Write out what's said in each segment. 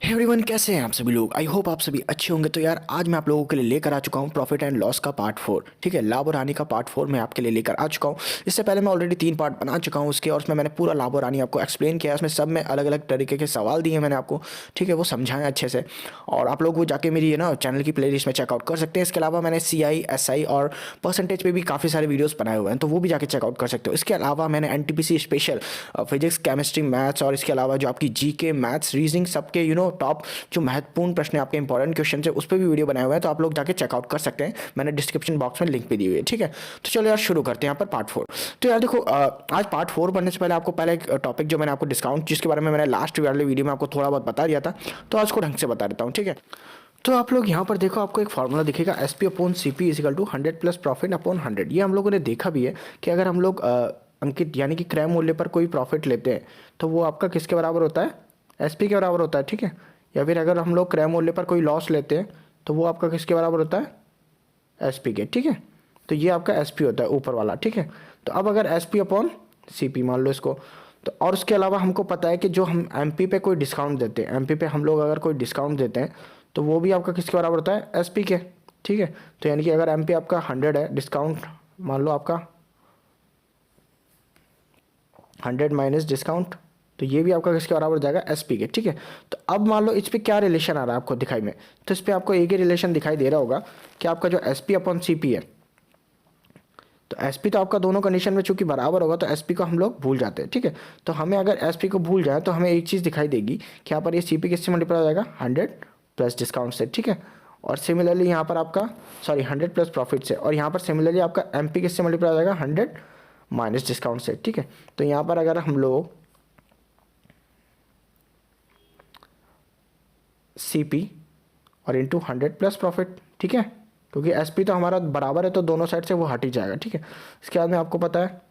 Everyone, कैसे हैं आप सभी लोग। आई होप आप सभी अच्छे होंगे। तो यार आज मैं आप लोगों के लिए लेकर आ चुका हूँ प्रॉफिट एंड लॉस का पार्ट 4। ठीक है, लाभ और हानि का पार्ट 4 मैं आपके लिए लेकर आ चुका हूँ। इससे पहले मैं ऑलरेडी 3 पार्ट बना चुका हूँ उसके, और उसमें मैंने पूरा लाभ और हानि आपको एक्सप्लेन किया। उसमें सब में अलग अलग तरीके के सवाल दिए मैंने आपको, ठीक है, वो समझाएं अच्छे से। और आप लोग वो जाके मेरी ना चैनल की प्ले लिस्ट में चेकआउट कर सकते हैं। इसके अलावा मैंने CI SI और परसेंटेज पे भी काफ़ी सारे वीडियोस बनाए हुए हैं, तो वो भी जाके चेकआउट कर सकते हो। इसके अलावा मैंने NTPC special physics, chemistry, maths और इसके अलावा जो आपकी GK, मैथ्स, रीजनिंग सबके टॉप जो महत्वपूर्ण प्रश्न है, आपके इंपॉर्टेंट क्वेश्चन है, उस पर भी वीडियो बनाए हुए हैं, तो आप लोग जाके चेकआउट कर सकते हैं। मैंने डिस्क्रिप्शन बॉक्स में लिंक भी दी हुई है। ठीक है, तो चलो यार शुरू करते हैं यहाँ पर पार्ट 4। तो यार देखो, आज पार्ट 4 बनने से पहले आपको पहले एक टॉपिक जो मैंने आपको डिस्काउंट, जिसके बारे में मैंने लास्ट वाले वीडियो में आपको थोड़ा बहुत बता दिया था, तो आज को ढंग से बता देता हूँ। ठीक है, तो आप लोग यहाँ पर देखो, आपको एक फॉर्मूला दिखेगा SP/CP equal to 100 plus profit upon 100। ये हम लोगों ने देखा भी है कि अगर हम लोग अंकित यानी कि क्रय मूल्य पर कोई प्रॉफिट लेते हैं तो वो आपका किसके बराबर होता है, SP के बराबर होता है। ठीक है, या फिर अगर हम लोग क्रय मूल्य पर कोई लॉस लेते हैं तो वो आपका किसके बराबर होता है, SP के। ठीक है, तो ये आपका SP होता है ऊपर वाला। ठीक है, तो अब अगर SP/CP मान लो इसको, तो और उसके अलावा हमको पता है कि जो हम MP पे कोई डिस्काउंट देते हैं, MP पे हम लोग अगर कोई डिस्काउंट देते हैं तो वो भी आपका किसके बराबर होता है, SP के। ठीक है, तो यानी कि अगर MP आपका 100 है, डिस्काउंट मान लो आपका 100 माइनस डिस्काउंट, तो ये भी आपका किसके बराबर हो जाएगा, SP के। ठीक है, तो अब मान लो इस पर क्या रिलेशन आ रहा है आपको दिखाई में, तो इस पर आपको एक ही रिलेशन दिखाई दे रहा होगा कि आपका जो SP/CP है, तो SP तो आपका दोनों कंडीशन में चूंकि बराबर होगा तो SP को हम लोग भूल जाते हैं। ठीक है, तो हमें अगर SP को भूल जाए तो हमें एक चीज़ दिखाई देगी कि यहाँ पर ये CP किससे मल्टीप्लाई हो जाएगा, 100 प्लस डिस्काउंट से। ठीक है, और सिमिलरली यहाँ पर आपका 100 प्लस प्रॉफिट से, और यहाँ पर सिमिलरली आपका MP किससे मल्टीप्लाई हो जाएगा, 100 माइनस डिस्काउंट से। ठीक है, तो यहाँ पर अगर हम लोग CP और इंटू 100 प्लस प्रॉफिट, ठीक है, क्योंकि SP तो हमारा बराबर है तो दोनों साइड से वो हट ही जाएगा। ठीक है, इसके बाद में आपको पता है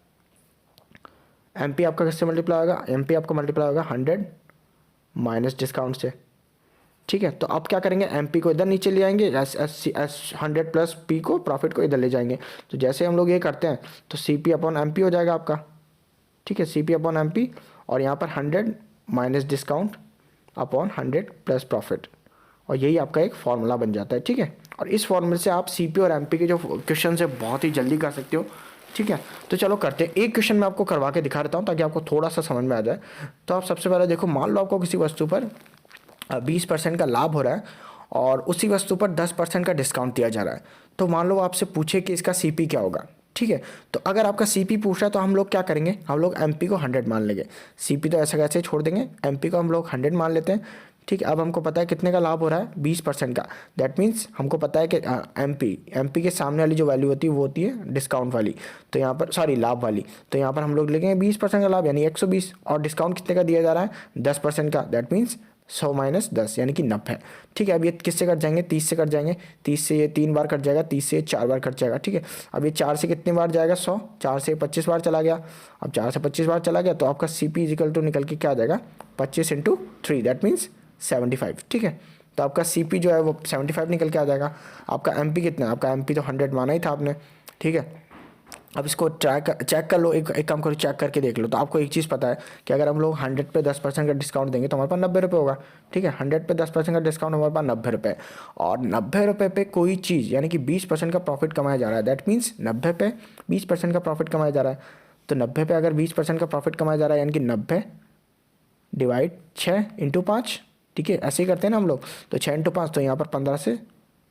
MP आपका किससे मल्टीप्लाई होगा, MP आपका मल्टीप्लाई होगा 100 माइनस डिस्काउंट से। ठीक है, तो अब क्या करेंगे, MP को इधर नीचे ले आएंगे, एस 100 प्लस P को, प्रॉफिट को इधर ले जाएंगे। तो जैसे हम लोग ये करते हैं तो CP/MP हो जाएगा आपका। ठीक है, CP/MP, और यहाँ पर 100 minus discount upon 100 plus profit, और यही आपका एक फॉर्मूला बन जाता है। ठीक है, और इस फॉर्मूले से आप CP और MP के जो क्वेश्चन है बहुत ही जल्दी कर सकते हो। ठीक है, तो चलो करते हैं। एक क्वेश्चन मैं आपको करवा के दिखा देता हूँ ताकि आपको थोड़ा सा समझ में आ जाए। तो आप सबसे पहले देखो, मान लो आपको किसी वस्तु पर 20% का लाभ हो रहा है और उसी वस्तु पर 10% का डिस्काउंट दिया जा रहा है। तो मान लो आपसे पूछे कि इसका CP क्या होगा। ठीक है, तो अगर आपका CP पूछ रहा है तो हम लोग क्या करेंगे, हम लोग MP को 100 मान लेंगे, CP तो ऐसा कैसे छोड़ देंगे, MP को हम लोग 100 मान लेते हैं। ठीक है, अब हमको पता है कितने का लाभ हो रहा है, 20% का। दैट मीन्स हमको पता है कि MP के सामने वाली जो वैल्यू होती है वो होती है डिस्काउंट वाली, तो यहाँ पर सॉरी लाभ वाली, तो यहाँ पर हम लोग लिखेंगे 20% का लाभ यानी 120, और डिस्काउंट कितने का दिया जा रहा है, 10% का। दैट मीन्स 100 माइनस 10 यानी कि 90। ठीक है, अब ये किससे कट जाएंगे, 30 से कट जाएंगे, 30 से ये 3 बार कट जाएगा, 30 से ये 4 बार कट जाएगा। ठीक है, अब ये 4 से कितनी बार जाएगा, 100, 4 से 25 बार चला गया। अब 4 से 25 बार चला गया तो आपका CP इजिकल टू निकल के क्या आ जाएगा, 25 इंटू 3, दैट मीन्स 75। ठीक है, तो आपका CP जो है वो 75 निकल के आ जाएगा। आपका MP कितना है, आपका MP तो 100 माना ही था आपने। ठीक है, अब इसको चेक कर लो, एक काम करो, चेक करके देख लो। तो आपको एक चीज़ पता है कि अगर हम लोग 100 पे 10% का डिस्काउंट देंगे तो हमारे पास 90 रुपये होगा। ठीक है, 100 पे 10% का डिस्काउंट हमारे पास 90 रुपये, और 90 रुपये पे कोई चीज़ यानी कि 20% का प्रॉफिट कमाया जा रहा है। दैट मीन्स 90 पे 20% का प्रॉफिट कमाया जा रहा है। तो 90 पे अगर 20% का प्रॉफिट कमाया जा रहा है यानी कि 90 डिवाइड 6 इंटू 5। ठीक है, ऐसे ही करते हैं ना हम लोग, तो 6 इंटू 5, तो यहाँ पर 15 से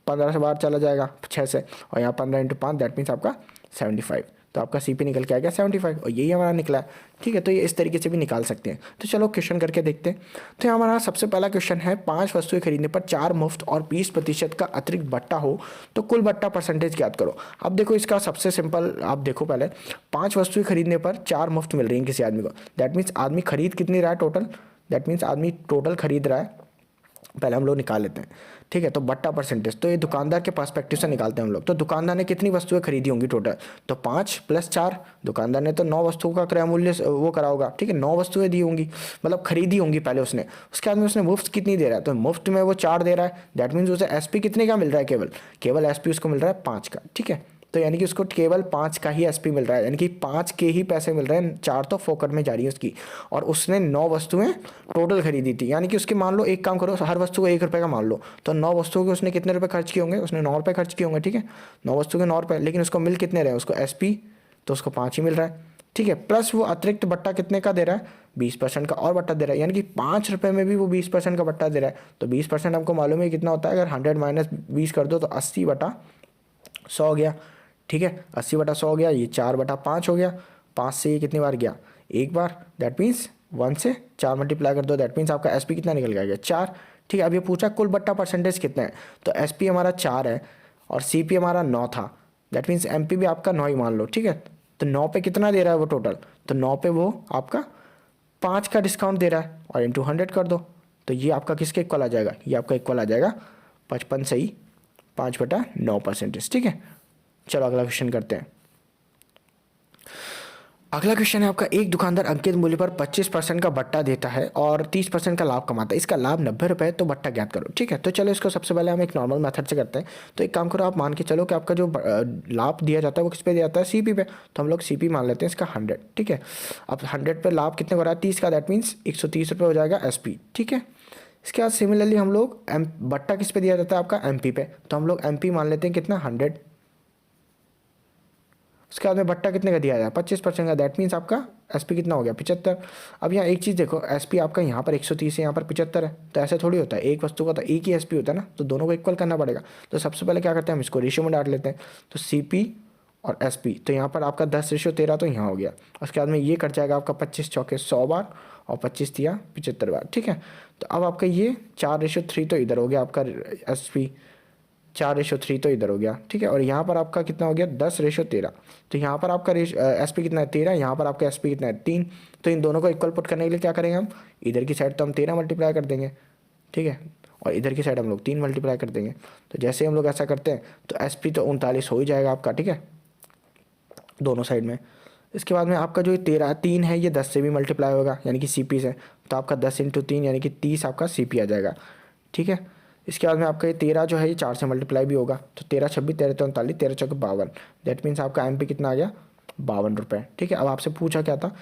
बाहर चला जाएगा 6 से, और यहाँ 15 इंटू 5, दैट मीन्स आपका 75। तो आपका CP निकल के आ गया 75, और यही हमारा निकला है। ठीक है, तो ये इस तरीके से भी निकाल सकते हैं। तो चलो क्वेश्चन करके देखते हैं। तो यहाँ हमारा सबसे पहला क्वेश्चन है, 5 वस्तुएं खरीदने पर 4 मुफ्त और 20% का अतिरिक्त बट्टा हो तो कुल बट्टा परसेंटेज ज्ञात करो। अब देखो, इसका सबसे सिंपल, आप देखो पहले 5 वस्तुएं खरीदने पर 4 मुफ्त मिल रही हैं किसी आदमी को। दैट मीन्स आदमी खरीद कितनी रहा है टोटल, दैट मीन्स आदमी टोटल खरीद रहा है, पहले हम लोग निकाल लेते हैं। ठीक है, तो बट्टा परसेंटेज, तो ये दुकानदार के पर्सपेक्टिव से निकालते हैं हम लोग। तो दुकानदार ने कितनी वस्तुएं खरीदी होंगी टोटल, तो 5 प्लस 4, दुकानदार ने तो 9 वस्तुओं का क्रय मूल्य वो करा होगा। ठीक है, 9 वस्तुएं दी होंगी, मतलब खरीदी होंगी पहले उसने। उसके बाद में उसने मुफ्त कितनी दे रहा है, तो मुफ्त में वो 4 दे रहा है। दैट मीन्स उसे SP कितने का मिल रहा है, केवल SP उसको मिल रहा है 5 का। ठीक है, तो यानी कि उसको केवल 5 का ही एसपी मिल रहा है, यानी कि 5 के ही पैसे मिल रहे हैं, 4 तो फोकट में जा रही है उसकी। और उसने 9 वस्तुएं टोटल खरीदी थी, यानी कि उसके मान लो एक काम करो, हर वस्तु को 1 रुपये का मान लो, तो 9 वस्तुओं के उसने कितने रुपये खर्च किए होंगे, उसने 9 रुपये खर्च किए होंगे, ठीक है, 9 वस्तु के 9 रुपये, लेकिन उसको मिल कितने रहे, उसको एसपी तो उसको 5 ही मिल रहा है, ठीक है। प्लस वो अतिरिक्त बट्टा कितने का दे रहा है, 20% का और बट्टा दे रहा है, यानी कि 5 रुपये में भी वो 20% का बट्टा दे रहा है। तो 20% हमको मालूम है कितना होता है, अगर 100 माइनस 20 कर दो तो 80/100 हो गया, ठीक है, 80/100 हो गया, ये 4/5 हो गया, 5 से ये कितनी बार गया, एक बार, दैट मीन्स 1 से 4 मल्टीप्लाई कर दो, दैट मीन्स आपका एसपी कितना निकल गया, 4, ठीक है। अब ये पूछा कुल बट्टा परसेंटेज कितना है, तो एसपी हमारा 4 है और सीपी हमारा 9 था, दैट मीन्स एमपी भी आपका 9 ही मान लो, ठीक है। तो 9 पे कितना दे रहा है वो टोटल, तो 9 पे वो आपका 5 का डिस्काउंट दे रहा है और इंटू 100 कर दो, तो ये आपका किसके इक्वल आ जाएगा, ये आपका इक्वल आ जाएगा 55 से ही 5/9%, ठीक है। चलो अगला क्वेश्चन करते हैं। अगला क्वेश्चन है आपका, एक दुकानदार अंकित मूल्य पर 25% का बट्टा देता है और 30% का लाभ कमाता है, इसका लाभ 90 रुपये, तो बट्टा ज्ञात करो, ठीक है। तो चलो इसको सबसे पहले हम एक नॉर्मल मेथड से करते हैं। तो एक काम करो, आप मान के चलो कि आपका जो लाभ दिया जाता है वो किस पे दिया जाता है, सीपी पे, तो हम लोग सीपी मान लेते हैं इसका 100, ठीक है। अब 100 पे लाभ कितने हो रहा है, 30 का, दैट मीन्स 130 रुपये हो जाएगा एसपी, ठीक है। इसके बाद सिमिलरली हम लोग बट्टा किस पे दिया जाता है आपका, एमपी पे, तो हम लोग एमपी मान लेते हैं कितना, 100। उसके बाद में बट्टा कितने का दिया जाए, 25% का, दैट मीन्स आपका एसपी कितना हो गया, 75। अब यहाँ एक चीज़ देखो, एसपी आपका यहाँ पर 130 है, यहाँ पर 75 है, तो ऐसे थोड़ी होता है, एक वस्तु का तो एक ही एसपी होता है ना, तो दोनों को इक्वल करना पड़ेगा। तो सबसे पहले क्या करते हैं, हम इसको रेशियो में डाल लेते हैं, तो सीपी और एसपी, तो यहाँ पर आपका 10:13 तो यहाँ हो गया। उसके बाद में ये कट जाएगा आपका 25 चौके 100 बार और 25 दिया 75 बार, ठीक है। तो अब आपका ये 4:3 तो इधर हो गया आपका एसपी, 4:3 तो इधर हो गया, ठीक है। और यहाँ पर आपका कितना हो गया, 10:13, तो यहाँ पर आपका एसपी कितना है, 13, यहाँ पर आपका एसपी कितना है, 3। तो इन दोनों को इक्वल पुट करने के लिए क्या करेंगे हम, इधर की साइड तो हम 13 मल्टीप्लाई कर देंगे, ठीक है, और इधर की साइड हम लोग 3 मल्टीप्लाई कर देंगे। तो जैसे हम लोग ऐसा करते हैं तो एसपी तो 39 हो ही जाएगा आपका, ठीक है, दोनों साइड में। इसके बाद में आपका जो 3 है ये 10 से भी मल्टीप्लाई होगा, यानी कि सीपी से, तो आपका 10 × 3 यानी कि 30 आपका सीपी आ जाएगा, ठीक है। इसके बाद में आपका ये 13 जो है ये 4 से मल्टीप्लाई भी होगा, तो 13 26 13 39 13 चौके 52, दैट मीन्स आपका एमपी कितना आ गया, 52 रुपये, ठीक है। अब आपसे पूछा क्या था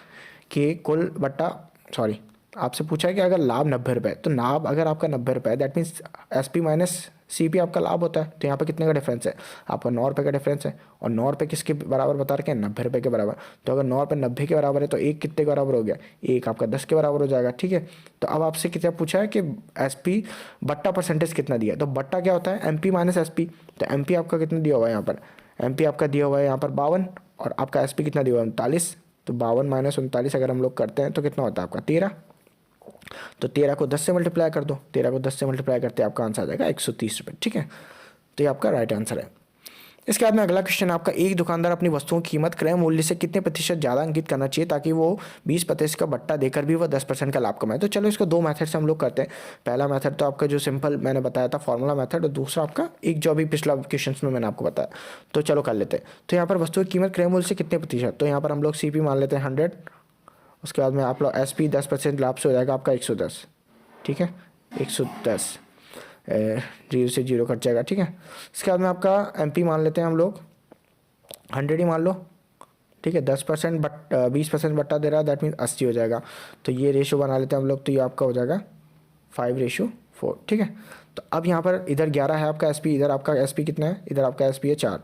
कि कुल बट्टा, सॉरी, आपसे पूछा है कि अगर लाभ 90 रुपये, तो लाभ अगर आपका 90 रुपये, that means SP minus CP आपका लाभ होता है, तो यहाँ पे कितने का डिफरेंस है, आपका 9 रुपये का डिफरेंस है, और 9 रुपये किसके बराबर बता रखे हैं, 90 रुपये के बराबर। तो अगर 9 रुपये 90 के बराबर है तो एक कितने के बराबर हो गया, एक आपका 10 के बराबर हो जाएगा, ठीक है। तो अब आपसे कितना पूछा है कि एसपी बट्टा परसेंटेज कितना दिया है, तो बट्टा क्या होता है, एमपी माइनस एसपी, तो एमपी आपका कितना दिया हुआ है यहाँ पर, एमपी आपका दिया हुआ है यहाँ पर 52, और आपका एसपी कितना दिया हुआ है 39, तो 52 माइनस 39 अगर हम लोग करते हैं तो कितना होता है आपका 13। तो 13 को 10 से मल्टीप्लाई कर दो, 13 को 10 से मल्टीप्लाई करते आपका आंसर आ जाएगा 130 रुपये, ठीक है। तो ये आपका राइट आंसर है। इसके बाद में अगला क्वेश्चन आपका, एक दुकानदार अपनी वस्तुओं की कीमत क्रय मूल्य से कितने प्रतिशत ज़्यादा अंकित करना चाहिए ताकि वो 20% का बट्टा देकर भी वो 10% का लाभ कमाए। तो चलो इसको दो मेथड से हम लोग करते हैं। पहला मेथड तो आपका जो सिंपल मैंने बताया था फॉर्मूला मेथड, और दूसरा आपका एक जो अभी पिछला क्वेश्चन में मैंने आपको बताया, तो चलो कर लेते हैं। तो यहाँ पर वस्तुओं की कीमत क्रय मूल्य से कितने प्रतिशत, तो यहाँ पर हम लोग CP मान लेते हैं 100, उसके बाद में आप लोग SP 10% लाभ से हो जाएगा आपका 110, ठीक है, 110, 0 से 0 कट जाएगा, ठीक है। इसके बाद में आपका MP मान लेते हैं हम लोग 100 ही मान लो, ठीक है, 10% 20% बट्टा दे रहा है, दैट मीन्स 80 हो जाएगा। तो ये रेशो बना लेते हैं हम लोग, तो ये आपका हो जाएगा 5:4, ठीक है। तो अब यहाँ पर इधर 11 है आपका SP, इधर आपका SP कितना है, इधर आपका SP है 4,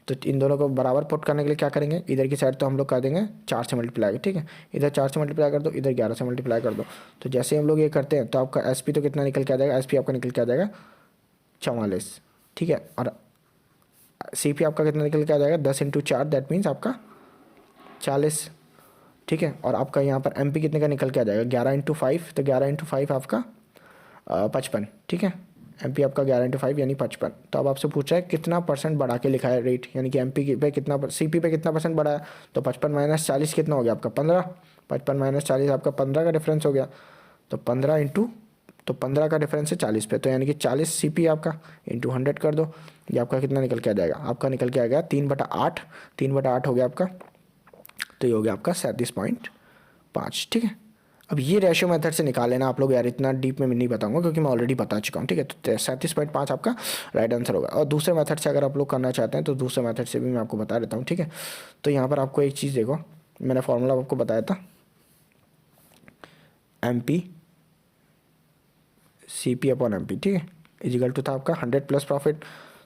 तो इन दोनों को बराबर पुट करने के लिए क्या करेंगे, इधर की साइड तो हम लोग कर देंगे 4 से मल्टीप्लाई, ठीक है, इधर 4 से मल्टीप्लाई कर दो, इधर 11 से मल्टीप्लाई कर दो। तो जैसे हम लोग ये करते हैं तो आपका SP तो कितना निकल के आ जाएगा, SP आपका निकल के आ जाएगा 44, ठीक है, और CP आपका कितना निकल के आ जाएगा 10 × 4, दैट मीन्स आपका 40, ठीक है। और आपका यहाँ पर MP कितने का निकल के आ जाएगा 11 × 5, तो 11 × 5 आपका 55, ठीक है, MP आपका 11 × 5 यानी 55। तो अब आपसे पूछा है कितना परसेंट बढ़ा के लिखा है रेट, यानी कि MP पे कितना, CP पे कितना परसेंट बढ़ा है, तो 55 माइनस 40 कितना हो गया आपका 15, 55 माइनस 40 आपका 15 का डिफरेंस हो गया, तो 15 का डिफरेंस है 40 पे, तो यानी कि 40 CP आपका इंटू 100 कर दो, ये आपका कितना निकल के आ जाएगा, आपका निकल के आ गया 3/8, 3/8 हो गया आपका, तो ये हो गया आपका 37.5, ठीक है। अब ये रेशियो मेथड से निकाल लेना आप लोग यार, इतना डीप में मैं नहीं बताऊंगा क्योंकि मैं ऑलरेडी बता चुका हूँ, ठीक है। तो 37.5 आपका राइट आंसर होगा। और दूसरे मेथड से अगर आप लोग करना चाहते हैं तो दूसरे मेथड से भी मैं आपको बता देता हूँ, ठीक है। तो यहाँ पर आपको एक चीज़ देखो, मैंने फॉर्मूला आपको बताया था, M P C P upon M P, ठीक है, इजिकल टू था आपका 100 प्लस प्रॉफिट।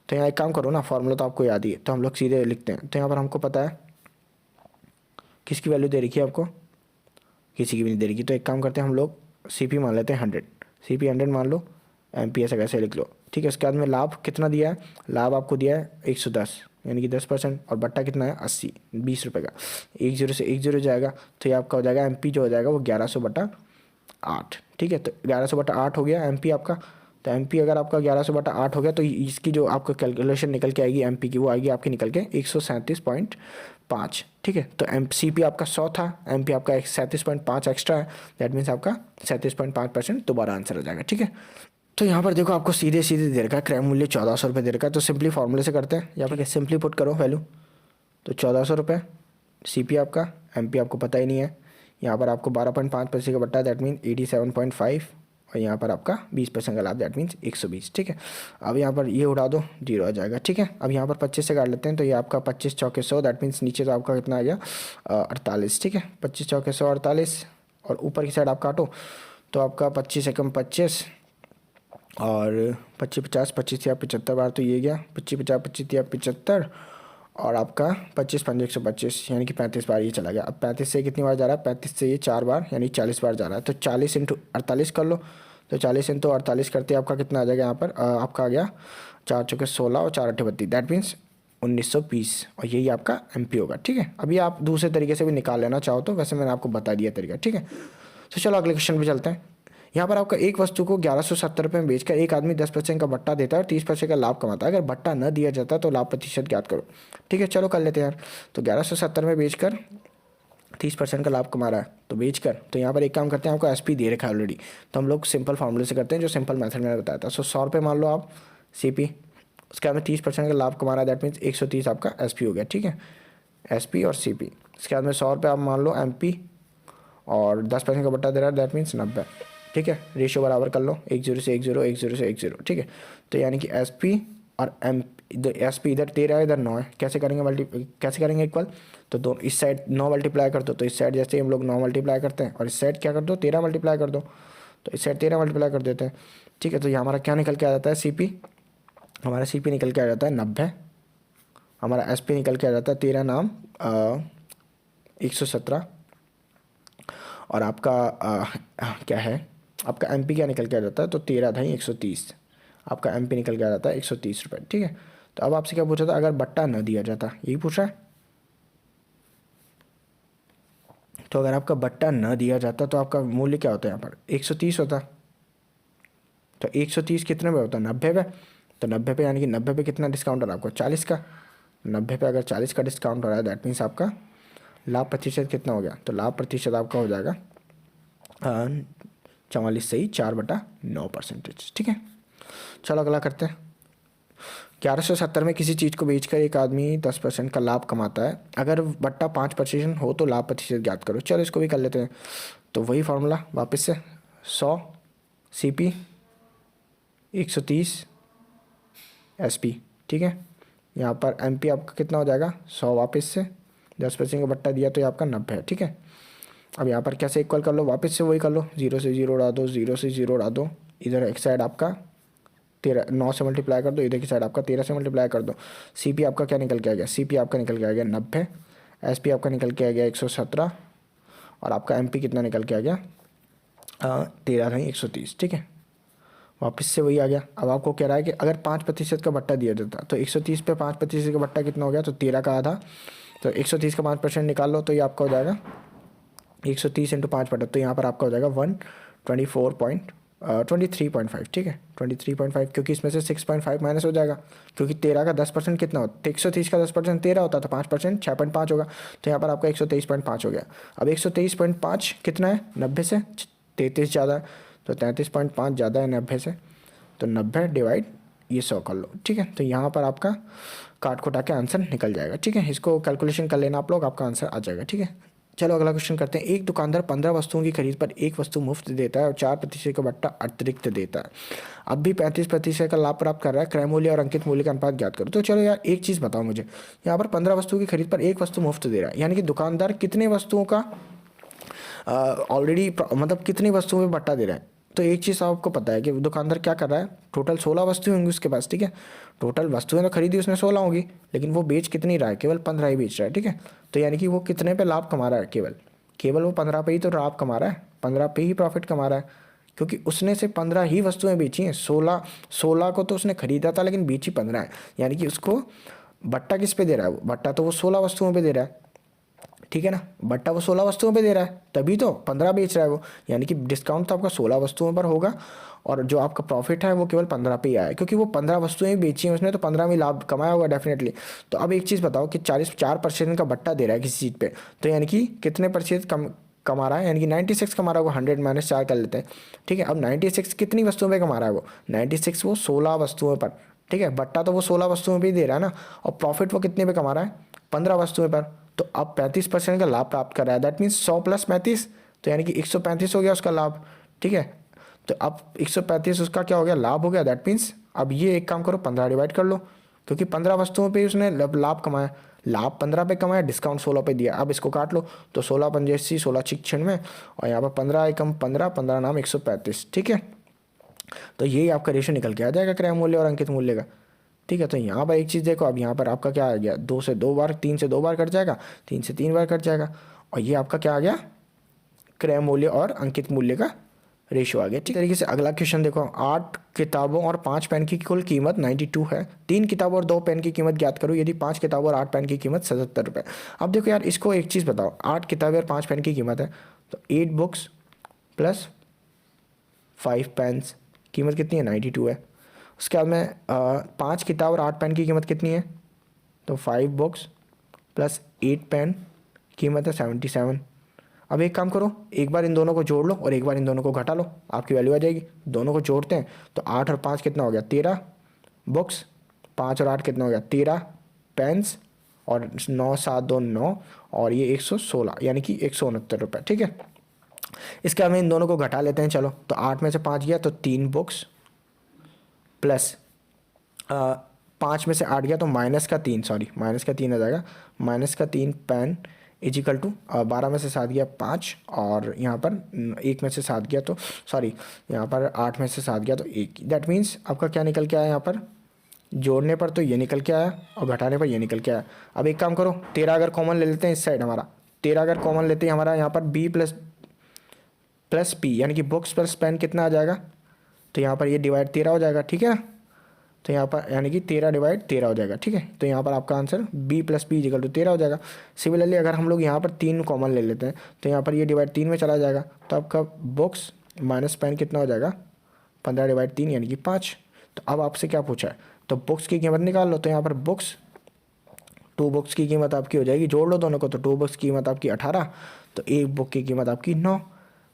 तो यहाँ एक काम करो ना, फॉर्मूला तो आपको याद ही है, तो हम लोग सीधे लिखते हैं। तो यहाँ पर हमको पता है किसकी वैल्यू दे रखी है आपको, किसी की भी नहीं दे रखी। तो एक काम करते हैं हम लोग, सी पी मान लेते हैं 100, सी पी 100 मान लो, एम पी ऐसा कैसे लिख लो, ठीक है। उसके बाद में लाभ कितना दिया है, लाभ आपको दिया है 110 यानी कि 10%, और बट्टा कितना है 80, 20 रुपये का, 10 से 10 जाएगा। तो ये आपका हो जाएगा एम पी जो हो जाएगा वो 1100/8, ठीक है। तो 1100/8 हो गया एम पी आपका। तो एम पी अगर आपका 1100/8 हो गया तो इसकी जो आपका कैलकुलेशन निकल के आएगी एम पी की, वो आएगी आपकी निकल के 137.5, ठीक है। तो एम सी पी आपका 100 था, एम पी आपका 37.5 एक्स्ट्रा है, दैट मीन्स आपका 37.5% दोबारा आंसर हो जाएगा, ठीक है। तो यहाँ पर देखो आपको सीधे सीधे दे रखा है, क्रय मूल्य 1400 रुपये दे रखा है। तो सिंपली फॉर्मूले से करते हैं, यहाँ पर सिंपली पुट करो वैल्यू। तो 1400 रुपये सी पी आपका, एम पी आपको पता ही नहीं है, यहाँ पर आपको 12.5% का बट्टा है, दैट मीन 87.5, और यहाँ पर आपका 20% का लाभ, दैट मीन्स 120, ठीक है। अब यहाँ पर ये उड़ा दो, 0 आ जाएगा, ठीक है। अब यहाँ पर 25 से काट लेते हैं, तो ये आपका 25 चौके 100, दैट मीन्स नीचे तो आपका कितना आ गया 48, ठीक है। 25 चौके 100 48, और ऊपर की साइड आप काटो तो आपका 25 एकम 25 और 25 50, 25 या 75 बार तो ये गया, 25 50 25 या 75, और आपका 25 5 125 यानी कि 35 बार ये चला गया। अब 35 से कितनी बार जा रहा है, 35 से ये 4 बार यानी 40 बार जा रहा है। तो 40 इंटू 48 कर लो, तो 40 इंटू 48 करते आपका कितना आ जाएगा, यहाँ पर आपका आ गया 4 चौके 16 और 4 8 32, दैट मीन्स 1920, और यही आपका एम पी होगा, ठीक है। अभी आप दूसरे तरीके से भी निकाल लेना चाहो तो, वैसे मैंने आपको बता दिया तरीका, ठीक है। तो चलो अगले क्वेश्चन पे चलते हैं। यहाँ पर आपका एक वस्तु को 1170 रुपये में बेचकर एक आदमी 10% का बट्टा देता है और 30% का लाभ कमाता है। अगर बट्टा न दिया जाता तो लाभ प्रतिशत ज्ञात करो, ठीक है। चलो कर लेते हैं यार। तो 1170 में बेचकर 30% का लाभ कमा रहा है, तो बेचकर, तो यहाँ पर एक काम करते हैं, आपको एस पी दे रखा है ऑलरेडी, तो हम लोग सिंपल फॉर्मूले से करते हैं, जो सिंपल मेथड मैंने बताया था। 100 रुपये मान लो आप सी पी, उसके बाद में 30% का लाभ कमा रहा है, दैट मीन्स 130 आपका एस पी हो गया, ठीक है, एस पी और सी पी। इसके बाद में 100 रुपये आप मान लो एम पी, और 10% का बट्टा दे रहा है, दैट मीन्स 90, ठीक है। रेशियो बराबर कर लो, 10 से 10 10 से 10, ठीक है। तो यानी कि एस पी और एम, एस पी इधर 13 है, इधर 9 है, कैसे करेंगे कैसे करेंगे इक्वल, तो दो इस साइड 9 मल्टीप्लाई कर दो, तो इस साइड जैसे हम लोग 9 मल्टीप्लाई करते हैं, और इस साइड क्या कर दो 13 मल्टीप्लाई कर दो, तो इस साइड 13 मल्टीप्लाई कर देते हैं, ठीक है। तो ये हमारा क्या निकल के आ जाता है, सी पी, हमारा सी पी निकल के आ जाता है 90, हमारा एस पी निकल के आ जाता है 13 नाम 117, और आपका क्या है, आपका एम पी क्या निकल के आ जाता है, तो 13 ढाई 130, आपका एम पी निकल के आ जाता है 130 रुपये, ठीक है। तो अब आपसे क्या पूछा था, अगर बट्टा न दिया जाता, यही पूछा है। तो अगर आपका बट्टा न दिया जाता तो आपका मूल्य क्या होता है, यहाँ पर 130 होता। तो 130 कितने पे होता है, 90 पे। तो 90 पे यानी कि 90 पे कितना डिस्काउंट हो रहा है आपको, 40 का। 90 पे अगर 40 का डिस्काउंट हो रहा है, दैट मीन्स आपका लाभ प्रतिशत कितना हो गया, तो लाभ प्रतिशत आपका हो जाएगा 44 सही 4/9%, ठीक है। चलो अगला करते हैं। 1170 में किसी चीज़ को बेचकर एक आदमी 10% का लाभ कमाता है। अगर बट्टा 5% हो तो लाभ प्रतिशत ज्ञात करो। चलो इसको भी कर लेते हैं। तो वही फार्मूला वापस से, 100 सी पी 130 एस पी, ठीक है। यहाँ पर एम पी आपका कितना हो जाएगा 100, वापस से 10% का बट्टा दिया तो ये आपका 90 है, ठीक है। अब यहाँ पर कैसे इक्वल कर लो, वापस से वही कर लो, 0 से 0 उड़ा दो, 0 से 0 उड़ा दो, इधर एक साइड आपका 9 से मल्टीप्लाई कर दो, इधर की साइड आपका 13 से मल्टीप्लाई कर दो। सी पी आपका क्या निकल के आ गया, सी पी आपका निकल के आ गया 90, एस पी आपका निकल के आ गया 117, और आपका एम पी कितना निकल के आ गया 13 नहीं 130, ठीक है। वापस से वही आ गया। अब आपको कह रहा है कि अगर 5% का बट्टा दिया जाता तो 130 पे 5% का बट्टा कितना हो गया, तो 13 का आधा, तो 130 का 5% निकाल लो, तो ये आपका हो जाएगा 130 इंटू 5/, तो यहाँ पर आपका हो जाएगा 123.5, ठीक है, 23.5, क्योंकि इसमें से 6.5 माइनस हो जाएगा, क्योंकि 13 का 10% कितना होता है, 130 का 10% 13 होता है, तो 5% 6.5 होगा, तो यहाँ पर आपका 123.5 हो गया। अब 123.5 कितना है, 90 से 33 ज़्यादा है, तो 33.5 ज़्यादा है 90 से, तो 90 डिवाइड ये 100 कर लो, ठीक है। तो यहाँ पर आपका काट खुटा के आंसर निकल जाएगा, ठीक है। इसको कैलकुलेशन कर लेना आप लोग, आपका आंसर आ जाएगा, ठीक है। चलो अगला क्वेश्चन करते हैं। एक दुकानदार 15 वस्तुओं की खरीद पर एक वस्तु मुफ्त देता है और 4% का बट्टा अतिरिक्त देता है। अब भी 35% का लाभ प्राप्त कर रहा है। क्रय मूल्य और अंकित मूल्य का अनुपात ज्ञात करो। तो चलो यार एक चीज़ बताओ मुझे, यहाँ पर 15 वस्तुओं की खरीद पर एक वस्तु मुफ्त दे रहा है, यानी कि दुकानदार कितने वस्तुओं का ऑलरेडी मतलब कितनी वस्तुओं में बट्टा दे रहा है। तो एक चीज़ आपको पता है कि दुकानदार क्या कर रहा है, टोटल 16 वस्तुएं होंगी उसके पास, ठीक है। टोटल वस्तुएं तो खरीदी उसने 16 होगी, लेकिन वो बेच कितनी रहा है, केवल 15 ही बेच रहा है, ठीक है। तो यानी कि वो कितने पे लाभ कमा रहा है, केवल केवल वो 15 पे ही तो लाभ कमा रहा है, 15 पे ही प्रॉफिट कमा रहा है, क्योंकि उसने सिर्फ 15 ही वस्तुएं बेची हैं। 16 को तो उसने खरीदा था लेकिन बेची 15 है, यानी कि उसको बट्टा किस पे दे रहा है, वो बट्टा तो वो 16 वस्तुओं पे दे रहा है, ठीक है ना। बट्टा वो 16 वस्तुओं पे दे रहा है, तभी तो 15 बेच रहा है वो, यानी कि डिस्काउंट तो आपका 16 वस्तुओं पर होगा और जो आपका प्रॉफिट है वो केवल 15 पे ही आया, क्योंकि वो 15 वस्तुएं बेची हैं उसने, तो 15 में लाभ कमाया होगा डेफिनेटली। तो अब एक चीज़ बताओ कि 44% का बट्टा दे रहा है किसी चीज़ पे, तो यानी कि कितने प्रतिशत कमा रहा है, यानी कि 96 कमा रहा है वो, 100 माइनस 4 कर लेते हैं, ठीक है। अब 96 कितनी वस्तुओं पे कमा रहा है वो, 96 वो 16 वस्तुओं पर, ठीक है। बट्टा तो वो 16 वस्तुओं पे ही दे रहा है ना, और प्रॉफिट वो कितने पे कमा रहा है, 15 वस्तुओं पर। तो अब 35% का लाभ प्राप्त कर रहा है, दैट मीन्स 100 प्लस 35, तो यानी कि 135 हो गया उसका लाभ, ठीक है। तो अब 135 उसका क्या हो गया, लाभ हो गया। दैट मीन्स अब ये एक काम करो, 15 डिवाइड कर लो, क्योंकि 15 वस्तुओं पे उसने लाभ कमाया, लाभ 15 पे कमाया, डिस्काउंट 16 पे दिया। अब इसको काट लो, तो 16 पंजे 16 छिक 96 और यहाँ पर 15 एकम 15, 15 नाम 135, ठीक है। तो यही आपका रेशो निकल के आ जाएगा क्रय मूल्य और अंकित मूल्य का, ठीक है। तो यहाँ पर एक चीज़ देखो, अब यहाँ पर आपका क्या आ गया, 2 से 2 बार, 3 से 2 बार कट जाएगा, 3 से 3 बार कट जाएगा, और ये आपका क्या आ गया, क्रय मूल्य और अंकित मूल्य का रेशियो आ गया। ठीक तरीके से अगला क्वेश्चन देखो, 8 किताबों और 5 पेन की कुल कीमत 92 है। 3 किताबों और 2 पेन की कीमत ज्ञात करो यदि 5 किताबों और 8 पेन की कीमत 77 रुपये। अब देखो यार, इसको एक चीज़ बताओ, 8 किताबें और 5 पेन की कीमत है, तो 8 बुक्स प्लस 5 पेन्स कीमत कितनी है, 92 है। उसके बाद में 5 किताब और 8 पेन की कीमत कितनी है, तो 5 बुक्स प्लस 8 पेन कीमत है 77। अब एक काम करो, एक बार इन दोनों को जोड़ लो और एक बार इन दोनों को घटा लो, आपकी वैल्यू आ जाएगी। दोनों को जोड़ते हैं तो 8 और 5 कितना हो गया, 13 बुक्स, 5 और 8 कितना हो गया, 13 पेन्स, और 9 7 2 9, और ये 116 यानी कि 169 रुपये, ठीक है। इसके बाद में इन दोनों को घटा लेते हैं, चलो। तो 8 में से 5 गया तो 3 बुक्स प्लस 5 में से 8 गया तो माइनस का 3, सॉरी माइनस का 3 आ जाएगा, माइनस का 3 पेन इजिकल टू 12 में से 7 गया 5, और यहाँ पर 1 में से 7 गया तो सॉरी यहाँ पर 8 में से 7 गया तो 1। दैट मीन्स आपका क्या निकल के आया, यहाँ पर जोड़ने पर तो ये निकल के आया और घटाने पर ये निकल के आया। अब एक काम करो, 13 अगर कॉमन ले लेते हैं इस साइड, हमारा 13 अगर कॉमन लेते हैं, हमारा यहाँ पर बी प्लस पी यानी कि बुक्स प्लस पेन कितना आ जाएगा, तो यहाँ पर ये डिवाइड 13 हो जाएगा, ठीक है। तो यहाँ पर यानी कि 13 डिवाइड 13 हो जाएगा, ठीक है। तो यहाँ पर आपका answer b plus P equal to 13 हो जाएगा। सिमिलरली अगर हम लोग यहाँ पर 3 कॉमन ले लेते हैं तो यहाँ पर ये डिवाइड 3 में चला जाएगा, तो आपका बुक्स माइनस पेन कितना हो जाएगा, 15 डिवाइड 3 यानी कि 5। तो अब आपसे क्या पूछा है, तो बुक्स की कीमत निकाल लो। तो यहाँ पर बुक्स 2 बुक्स की कीमत आपकी हो जाएगी, जोड़ लो दोनों को, तो 2 बुक्स की कीमत आपकी 18, तो 1 बुक की कीमत आपकी 9।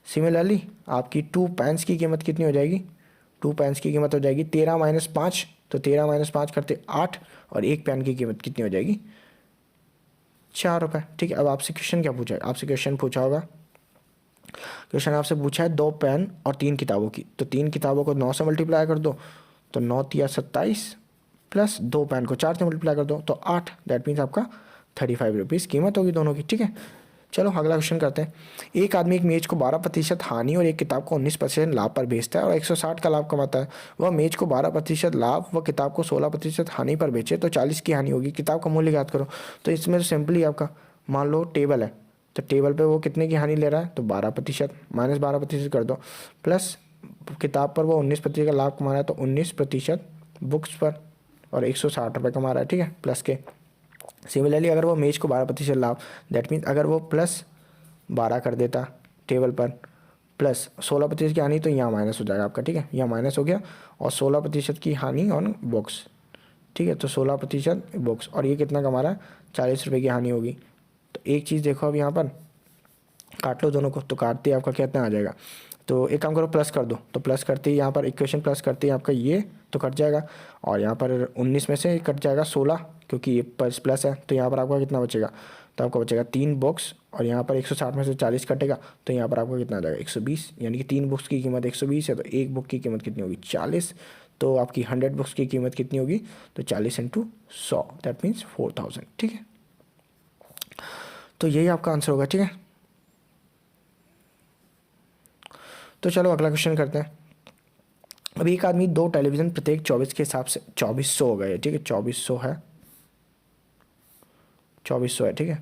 सिमिलरली आपकी 2 पेन्स की कीमत कितनी हो जाएगी, 2 पेन्स की कीमत हो जाएगी 13 माइनस 5, तो 13 माइनस 5 करते 8, और 1 पेन की कीमत कितनी हो जाएगी, 4 रुपये, ठीक है। अब आपसे क्वेश्चन क्या पूछा है, आपसे क्वेश्चन पूछा होगा, क्वेश्चन आपसे पूछा है 2 पेन और 3 किताबों की, तो 3 किताबों को 9 से मल्टीप्लाई कर दो, तो 9 तिया 27, प्लस 2 पेन को 4 से मल्टीप्लाई कर दो तो 8, दैट मीन्स आपका 35 रुपीज़ कीमत होगी दोनों की, ठीक है। चलो अगला क्वेश्चन करते हैं। एक आदमी एक मेज को 12% हानि और एक किताब को 19% लाभ पर बेचता है और 160 का लाभ कमाता है। वह मेज को 12% लाभ व किताब को 16% हानि पर बेचे तो 40 की हानि होगी। किताब का मूल्य ज्ञात करो। तो इसमें तो सिंपली आपका मान लो टेबल है, तो टेबल पे वो कितने की हानि ले रहा है, तो 12%, माइनस 12% कर दो, प्लस किताब पर वो 19% का लाभ कमा रहा है, तो 19% बुक्स पर और 160 रुपये कमा रहा है, ठीक है, प्लस के। सिमिलरली अगर वो मेज को 12% लाभ, दैट मीन्स अगर वो प्लस 12 कर देता टेबल पर, प्लस 16% की हानि, तो यहाँ माइनस हो जाएगा आपका, ठीक है, यहाँ माइनस हो गया, और 16% की हानि ऑन बुक्स, ठीक है। तो 16% बुक्स, और ये कितना कमा रहा है, 40 रुपये की हानि होगी। तो एक चीज़ देखो, अब यहाँ पर काट लो दोनों को, तो काटते ही आपका कितना आ जाएगा, तो एक काम करो प्लस कर दो, तो प्लस करते ही यहाँ पर इक्वेशन प्लस करते ही आपका ये तो कट जाएगा, और यहाँ पर 19 में से कट जाएगा 16, क्योंकि ये प्लस है, तो यहाँ पर आपका कितना बचेगा, तो आपको बचेगा 3 बुक्स, और यहाँ पर 160 में से 40 कटेगा तो यहाँ पर आपको कितना आ जाएगा 120, यानी कि 3 बुक्स की कीमत 120 है तो एक बुक की कीमत कितनी होगी 40, तो आपकी 100 बुक्स की कीमत कितनी होगी, तो 40 इंटू 100 दैट मीन्स 4000, ठीक है। तो यही आपका आंसर होगा, ठीक है। तो चलो अगला क्वेश्चन करते हैं। अभी एक आदमी 2 टेलीविज़न प्रत्येक 24 के हिसाब से 2400 हो गए, ठीक है, 2400 है, 2400 है, ठीक है,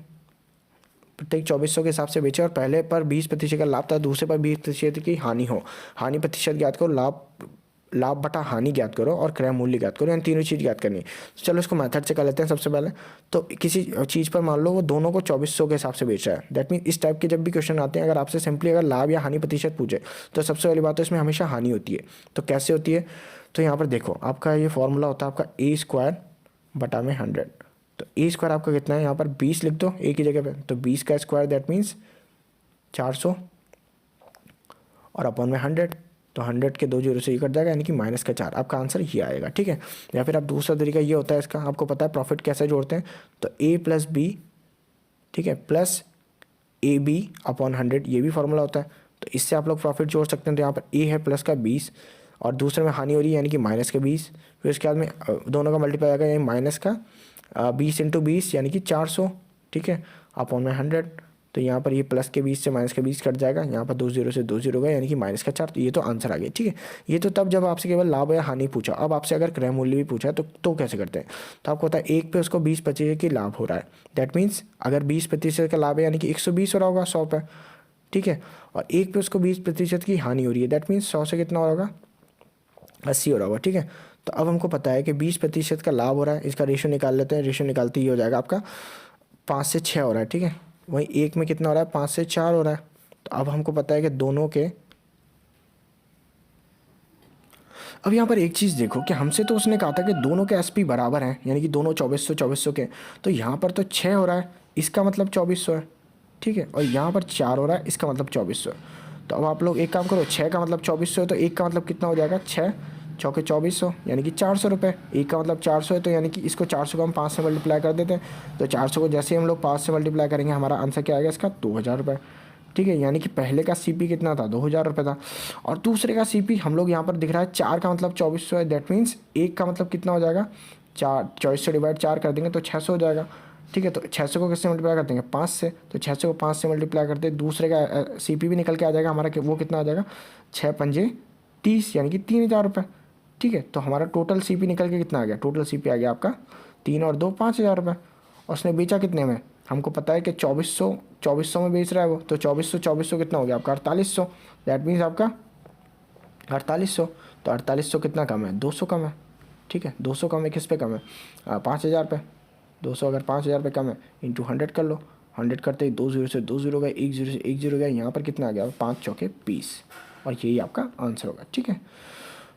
प्रत्येक 2400 के हिसाब से बेचे और पहले पर 20% का लाभ था, दूसरे पर 20% की हानि हो। हानि प्रतिशत ज्ञात करो, लाभ बटा हानि ज्ञात करो और क्रय मूल्य ज्ञात करो, यानी तीनों चीज़ ज्ञात करनी है। तो चलो इसको मेथड से कर लेते हैं। सबसे पहले तो किसी चीज़ पर मान लो वो दोनों को 2400 के हिसाब से बेच रहा है, दैट मीन इस टाइप के जब भी क्वेश्चन आते हैं, अगर आपसे सिंपली अगर लाभ या हानि प्रतिशत पूछे तो सबसे पहली बात है इसमें हमेशा हानि होती है। तो कैसे होती है, तो यहाँ पर देखो आपका ये फॉर्मूला होता है आपका A² बटा में 100। तो A² आपका कितना है, यहाँ पर 20 लिख दो एक ही जगह पे, तो 20 का स्क्वायर दैट मीन्स 400 और अपॉन में 100, तो 100 के 2 जीरो से ये कट जाएगा, यानी कि -4, आपका आंसर ये आएगा, ठीक है। या फिर आप दूसरा तरीका ये होता है इसका, आपको पता है प्रॉफिट कैसे जोड़ते हैं, तो A + B, ठीक है, प्लस AB अपॉन 100, ये भी फॉर्मूला होता है। तो इससे आप लोग प्रॉफिट जोड़ सकते हैं। तो यहाँ पर A है प्लस का 20 और दूसरे में हानि हो रही है यानी कि -20, फिर उसके बाद में दोनों का मल्टीप्लाई आएगा, यानी माइनस का 20 × 20 यानी कि 400, ठीक है, अपॉन में 100। तो यहाँ पर ये प्लस के 20 से माइनस के 20 कट जाएगा, यहाँ पर 2 जीरो से 2 जीरो गए यानी कि -4। तो ये तो आंसर आ गया, ठीक है। ये तो तब जब आपसे केवल लाभ या हानि पूछा। अब आपसे अगर क्रय मूल्य भी पूछा है तो कैसे करते हैं, तो आपको पता है एक पे उसको 20% की लाभ हो रहा है, दैट मीन्स अगर 20% का लाभ है यानी कि 120 हो रहा होगा 100 पे, ठीक है, और एक पे उसको 20% की हानि हो रही है, दैट मीन्स 100 से कितना हो होगा 80 हो रहा होगा, ठीक है। तो अब हमको पता है कि 20% का लाभ हो रहा है, इसका रेशो निकाल लेते हैं। रेशो निकालते ही हो जाएगा आपका 5 से 6 हो रहा है, ठीक है। वहीं एक में कितना हो रहा है 5 से 4 हो रहा है। तो अब हमको पता है कि दोनों के, अब यहाँ पर एक चीज़ देखो कि हमसे तो उसने कहा था कि दोनों के एसपी बराबर हैं, यानी कि दोनों 2400 के, तो यहाँ पर तो 6 हो रहा है, इसका मतलब 2400 है, ठीक है, और यहाँ पर 4 हो रहा है, इसका मतलब 2400 है। तो अब आप लोग एक काम करो, 6 का मतलब 2400 है तो एक का मतलब कितना हो जाएगा 6 चौके 2400 यानी कि 400 रुपये। एक का मतलब 400 है तो यानी कि इसको 400 को हम 5 से मल्टीप्लाई कर देते हैं। तो 400 को जैसे ही हम लोग 5 से मल्टीप्लाई करेंगे हमारा आंसर क्या आएगा इसका 2000 रुपये, ठीक है। यानी कि पहले का सीपी कितना था 2000 रुपये था, और दूसरे का सीपी हम लोग यहाँ पर दिख रहा है 4 का मतलब 2400 है, दैट मीन्स एक का मतलब कितना हो जाएगा 2400 डिवाइड 4 कर देंगे तो 600 हो जाएगा, ठीक है। तो 600 को किससे मल्टीप्लाई कर देंगे 5 से, तो 600 को 5 से मल्टीप्लाई करते दूसरे का सीपी भी निकल के आ जाएगा हमारा, वो कितना आ जाएगा 6 पंजे 30 यानी कि 3000 रुपये, ठीक है। तो हमारा टोटल सीपी निकल के कितना आ गया, टोटल सीपी आ गया आपका 3 और 2 5000 रुपये। और उसने बेचा कितने में, हमको पता है कि 2400 में बेच रहा है वो, तो 2400 कितना हो गया आपका 4800, दैट मीन्स आपका 4800। तो 4800 कितना कम है 200 कम है, ठीक है। 200 कम है किस पे कम है 5000 पे। 200 अगर 5000 पे कम है इंटू 100 कर लो, 100 करते ही 2 जीरो से 2 जीरो गए, 1 जीरो से 1 जीरो गए, यहाँ पर कितना आ गया 5 चौके 20, और यही आपका आंसर होगा, ठीक है।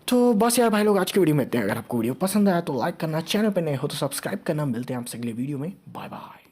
तो बस यार भाई लोग आज की वीडियो में इतने हैं। अगर आपको वीडियो पसंद आया तो लाइक करना, चैनल पर नए हो तो सब्सक्राइब करना। मिलते हैं आपसे अगले वीडियो में, बाय बाय।